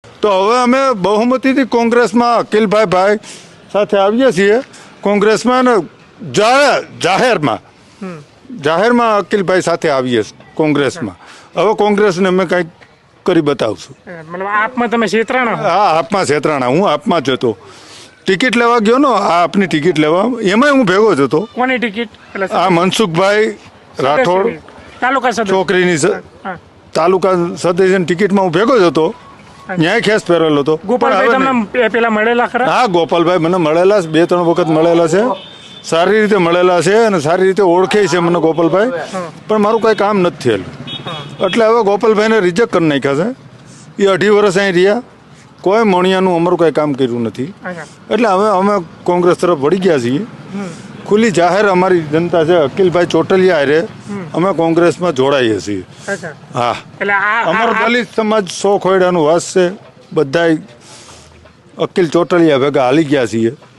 તો હવે અમે બહુમતીથી કોંગ્રેસમાં અકિલભાઈ સાથે આવીએ છીએ કોંગ્રેસમાં ને જાહેરમાં અકિલભાઈ સાથે આવીએ કોંગ્રેસમાં. હવે કોંગ્રેસને અમે કંઈક કરી બતાવશું. મતલબ આપમાં તમે છેતરાણા? હા, આપમાં છેતરાણા. હું આપમાં જ હતો. ટિકિટ લેવા ગયો ને, આ આપની ટિકિટ લેવા, એમાંય હું ભેગો જ હતો. કોની ટિકિટ? આ મનસુખભાઈ રાઠોડ તાલુકા સદસ્ય છોકરીની તાલુકા સદસ્યની ટિકિટમાં હું ભેગો જ હતો. ન્યાય ખેસ પહેરેલો હતો. ગોપાલભાઈ તમને પેલા મળેલા ખરા? હા, ગોપાલભાઈ મને મળેલા છે, 2-3 વખત મળેલા છે. સારી રીતે મળેલા છે અને સારી રીતે ઓળખે છે મને ગોપાલભાઈ. પણ મારું કંઈ કામ નથી થયેલું. એટલે હવે ગોપાલભાઈને રિજેક્ટ કરી નાખ્યા છે. એ 2.5 વર્ષ અહીં રહ્યા, કોઈ મોણિયાનું અમારું કંઈ કામ કર્યું નથી. એટલે હવે અમે કોંગ્રેસ તરફ વળી ગયા છીએ. ખુલ્લી જાહેર અમારી જનતા છે. અકિલભાઈ ચોટલિયા હારે અમે કોંગ્રેસમાં જોડાઈએ છીએ. હા, અમારો દલિત સમાજ 100 ખોયડાનું વાસ છે. બધાય અકિલ ચોટલિયા ભેગા હાલી ગયા છીએ.